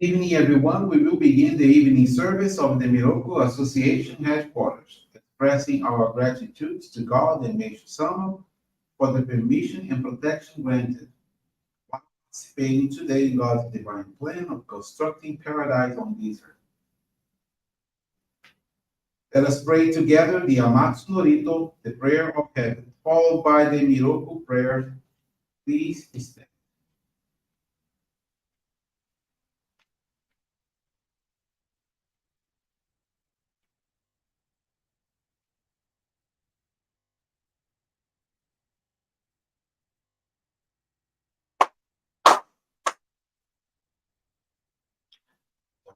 Evening, everyone. We will begin the evening service of the Miroku Association headquarters, expressing our gratitude to God and Meishu-sama for the permission and protection granted while participating today in God's divine plan of constructing paradise on this earth. Let us pray together the Amatsu-Norito, the prayer of heaven, followed by the Miroku Prayer. Please stand.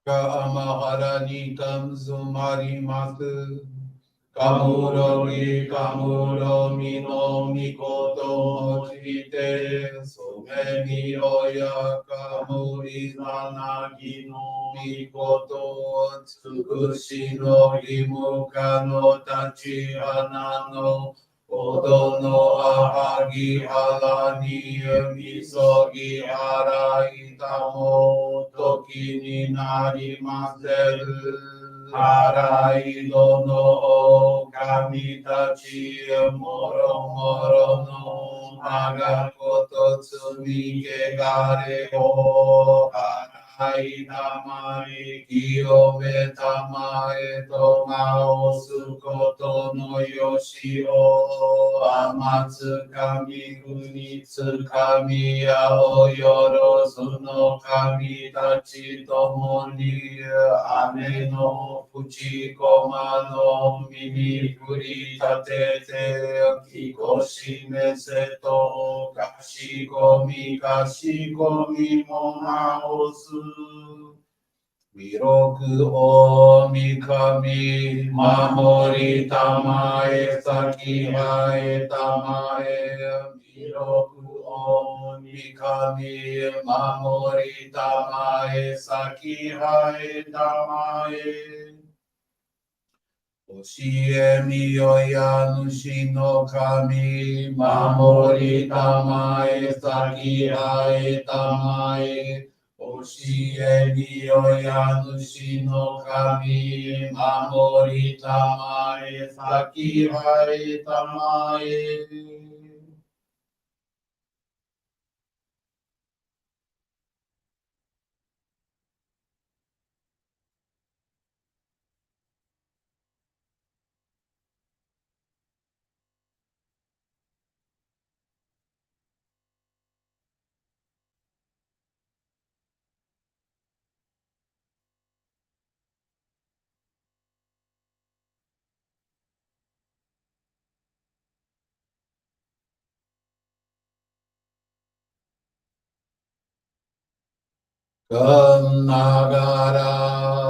が甘原にたんずまります。かむろぎかむろみのみことをじて、そめみおやかむりざなぎのみことをつくしのぎむかの立ち花のほどのあはぎはらにみそぎあらいたもときになりませる。あらいどの神たちもろもろのまがこと罪けがれを洗いたまえ清めたまえと直すことのよしを天つかみ国つかみやおよろずの神たちともに雨の淵駒の耳振り立ててきこしめせとかしこみも直す弥勒大神守りたまえ先はえたまえ弥勒大神守りたまえ先はえたまえ教えみよや主の神守りたまえ先はえたまえ教えみよや主の神守りたまえ先はえたまえかんながら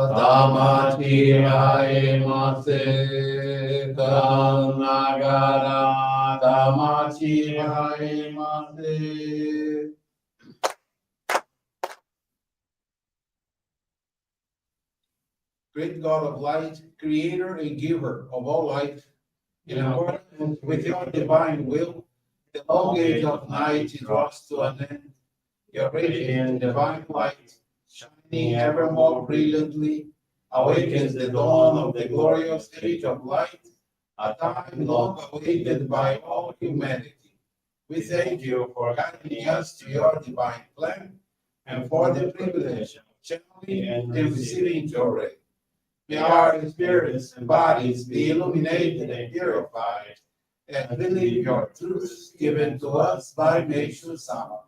だまちあえませ。かんながらだまちあえませ。Great God of light, creator and giver of all light, in accordance with your divine will, the long age of night draws to an end. Your radiant divine light, shining ever more brilliantly, awakens the dawn of the glorious age of light, a time long awaited by all humanity. We thank you for guiding us to your divine plan and for the privilege of channeling and receiving Johrei. May our spirits and bodies be illuminated and purified, and believe your truths given to us by Meishu-sama.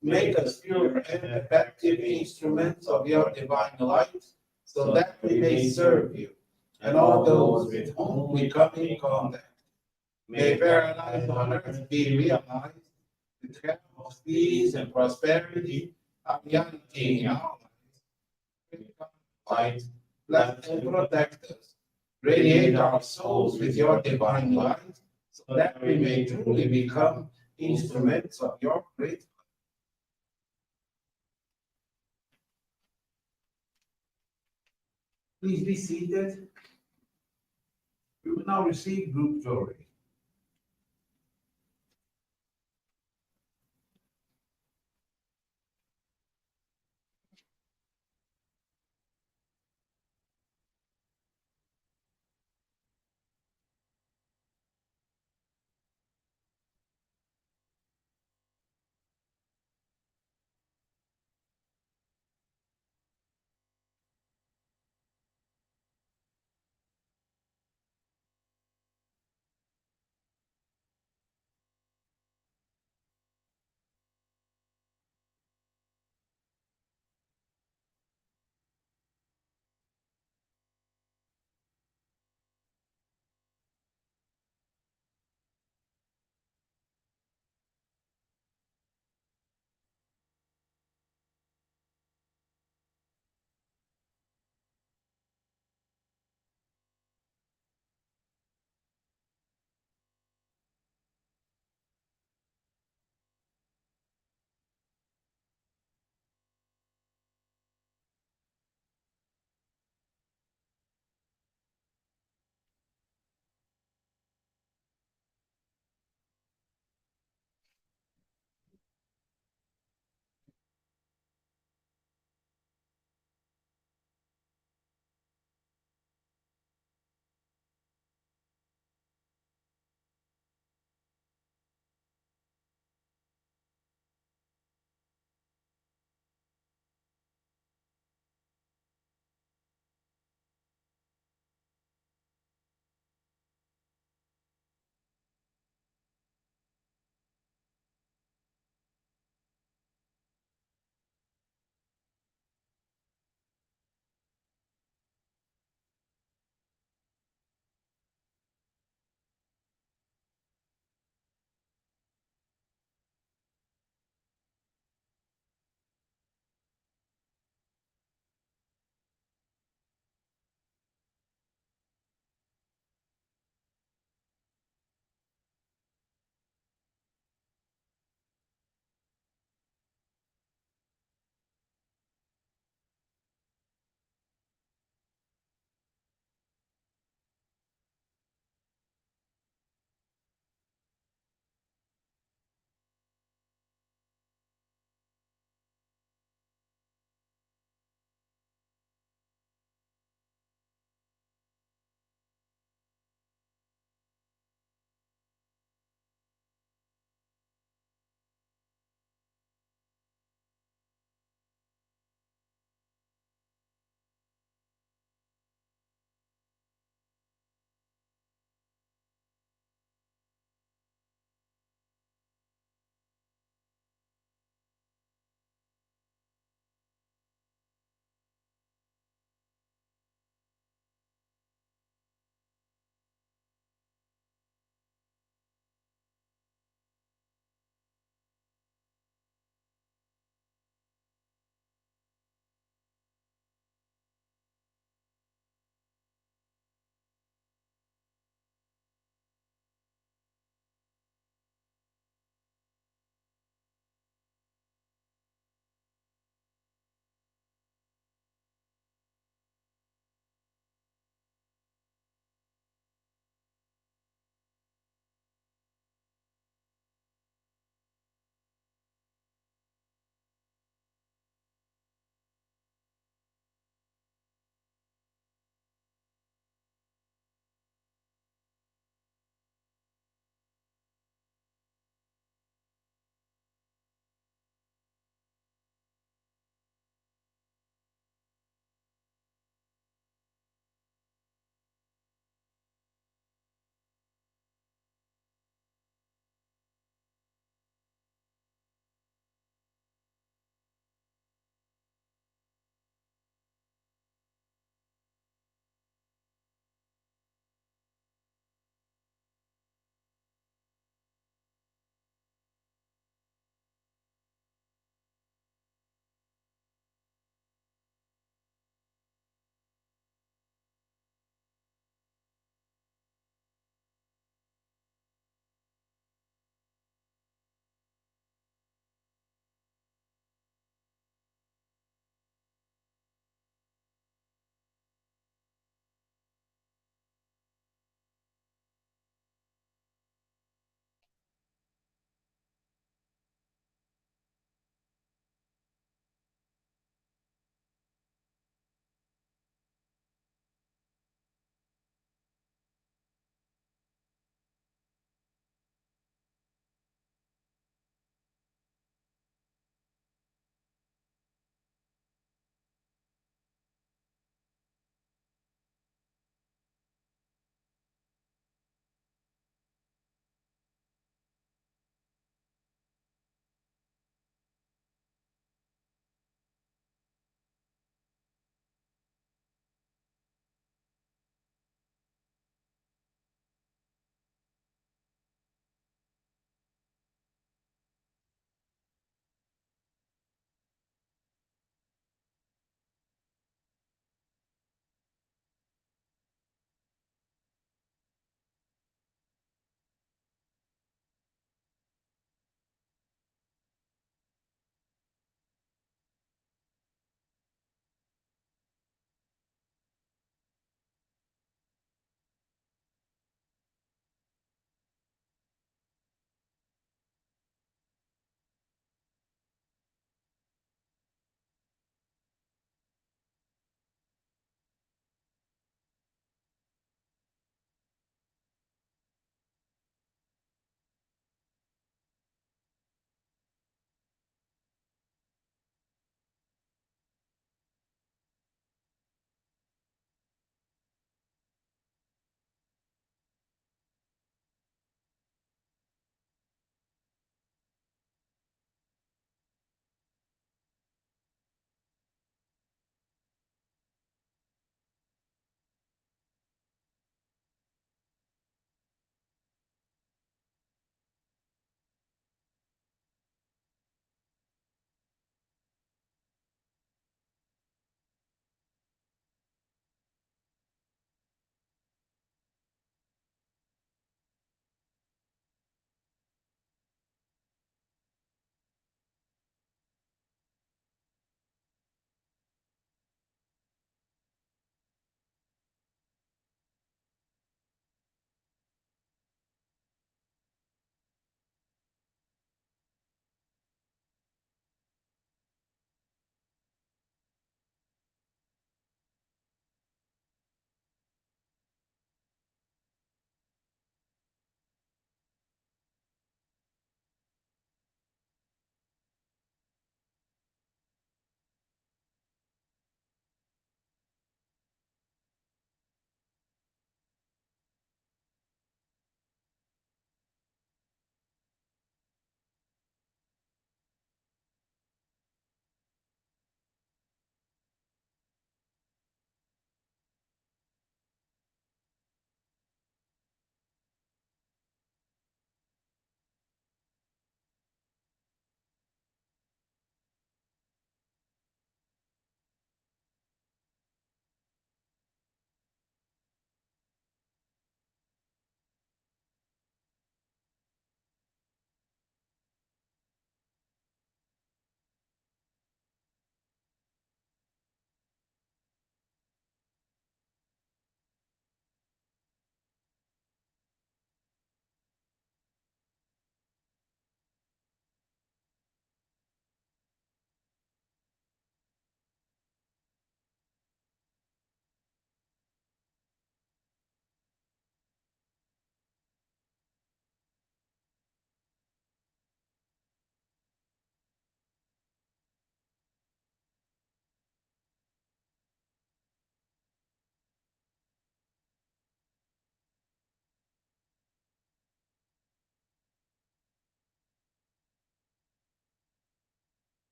Make us pure and effective instruments of your divine light, so that we may serve you and all those with whom we come in contact. May paradise on earth be realized, with health, peace, and prosperity, a reality in our lives. Light, bless and protect us. Radiate our souls with your divine light, so that we may truly become instruments of your great. Please be seated. We will now receive group Johrei.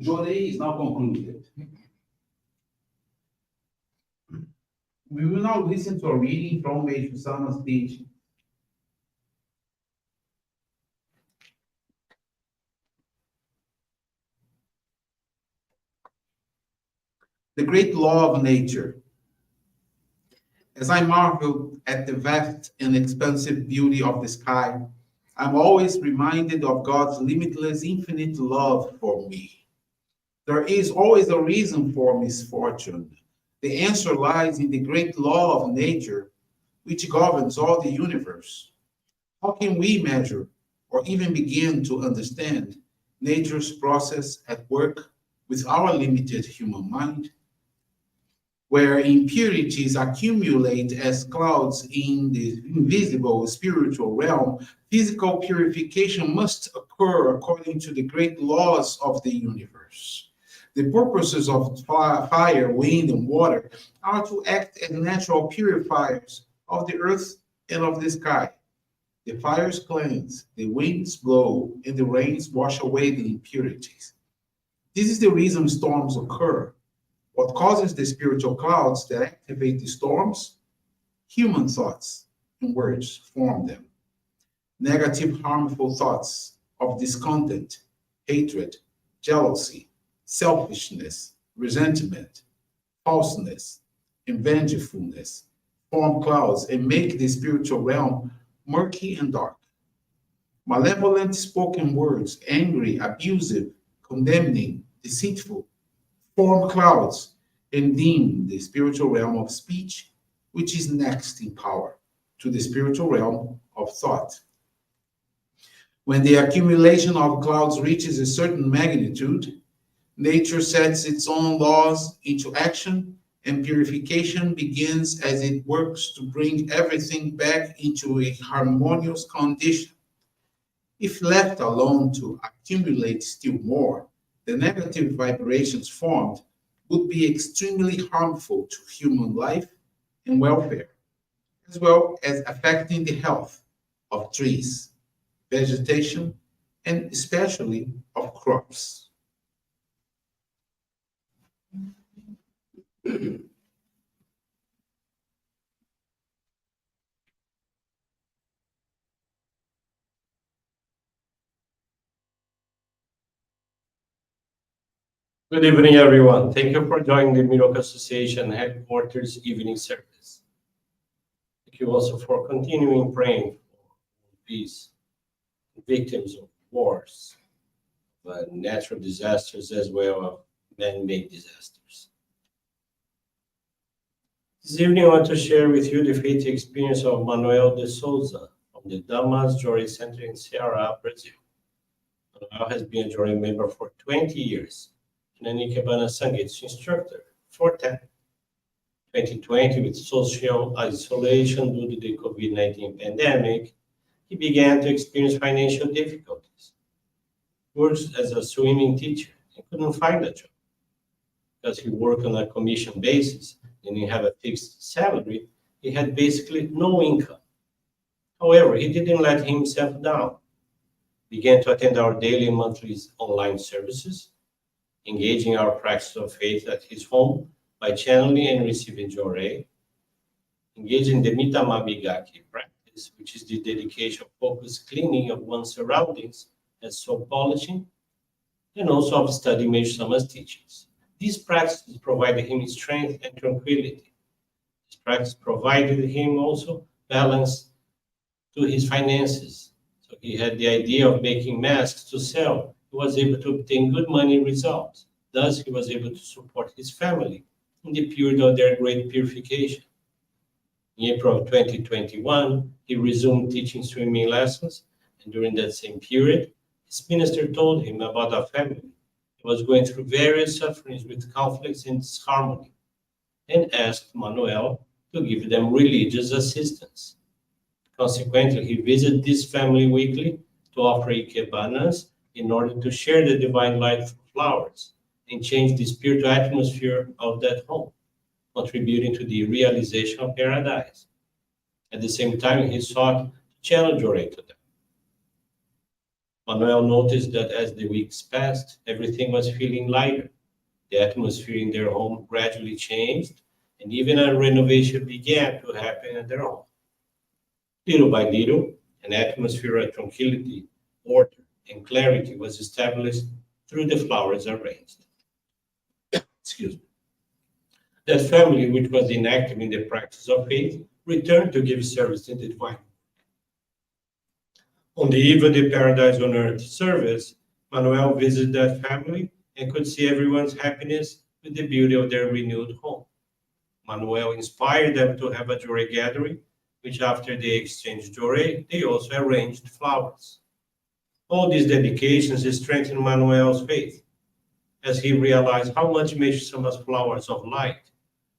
Johrei is now concluded. We will now listen to a reading from Meishu-sama's teaching. The great law of nature. As I marvel at the vast and expansive beauty of the sky, I'm always reminded of God's limitless, infinite love for me. There is always a reason for misfortune. The answer lies in the great law of nature, which governs all the universe. How can we measure or even begin to understand nature's process at work with our limited human mind? Where impurities accumulate as clouds in the invisible spiritual realm, physical purification must occur according to the great laws of the universe. The purposes of fire, wind, and water are to act as natural purifiers of the earth and of the sky. The fires cleanse, the winds blow, and the rains wash away the impurities. This is the reason storms occur. What causes the spiritual clouds that activate the storms? Human thoughts and words form them. Negative, harmful thoughts of discontent, hatred, jealousy, selfishness, resentment, falseness, and vengefulness form clouds and make the spiritual realm murky and dark. Malevolent spoken words, angry, abusive, condemning, deceitful, form clouds and dim the spiritual realm of speech, which is next in power to the spiritual realm of thought. When the accumulation of clouds reaches a certain magnitude, nature sets its own laws into action, and purification begins as it works to bring everything back into a harmonious condition. If left alone to accumulate still more, the negative vibrations formed would be extremely harmful to human life and welfare, as well as affecting the health of trees, vegetation, and especially of crops. Good evening, everyone. Thank you for joining the Miroku Association headquarters evening service. Thank you also for continuing praying for peace, victims of wars, natural disasters, as well as man-made disasters. This evening, I want to share with you the faith experience of Manuel de Souza from the Damas Johrei Center in Ceará, Brazil. Manuel has been a Johrei member for 20 years and an Ikebana Sangitsu instructor for 10. 2020, with social isolation due to the COVID-19 pandemic, he began to experience financial difficulties. He works as a swimming teacher and couldn't find a job because he worked on a commission basis and he had a fixed salary. He had basically no income. However, he didn't let himself down. Began to attend our daily and monthly online services, engaging our practice of faith at his home by channeling and receiving Johrei, engaging the Mitamabigaki practice, which is the dedication, focused cleaning of one's surroundings and soul polishing, and also of studying Meishu-sama's teachings. These practices provided him strength and tranquility. This practice provided him also balance to his finances. So he had the idea of making masks to sell. He was able to obtain good money results. Thus, he was able to support his family in the period of their great purification. In April of 2021, he resumed teaching swimming lessons, and during that same period, his minister told him about a family that was going through various sufferings with conflicts and disharmony, and asked Manuel to give them religious assistance. Consequently, he visited this family weekly to offer ikebanas in order to share the divine light through flowers and change the spiritual atmosphere of that home, contributing to the realization of paradise. At the same time, he sought to channel Johrei to them. Manuel noticed that as the weeks passed, everything was feeling lighter. The atmosphere in their home gradually changed, and even a renovation began to happen at their home. Little by little, an atmosphere of tranquility, order, and clarity was established through the flowers arranged. Excuse me. That family, which was inactive in the practice of faith, returned to give service in the divine. On the eve of the Paradise on Earth service, Manuel visited that family and could see everyone's happiness with the beauty of their renewed home. Manuel inspired them to have a Johrei gathering, which after they exchanged Johrei, they also arranged flowers. All these dedications strengthened Manuel's faith, as he realized how much Meishu-sama's flowers of light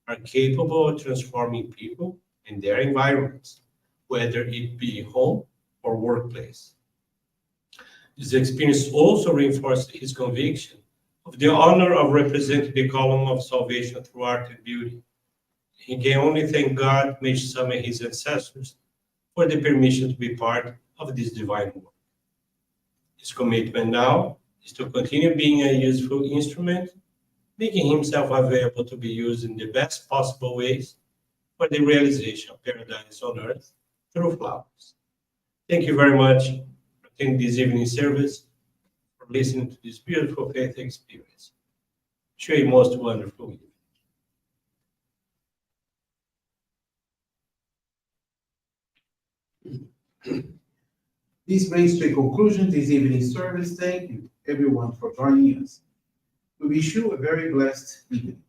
are capable of transforming people and their environments, whether it be home or workplace. This experience also reinforced his conviction of the honor of representing the column of salvation through art and beauty. He can only thank God, Meishu-sama, and his ancestors for the permission to be part of this divine work. His commitment now is to continue being a useful instrument, making himself available to be used in the best possible ways for the realization of paradise on earth through flowers. Thank you very much for attending this evening service, for listening to this beautiful faith experience. Wish you a most wonderful evening. This brings to a conclusion this evening's service. Thank you, everyone, for joining us. We wish you a very blessed evening.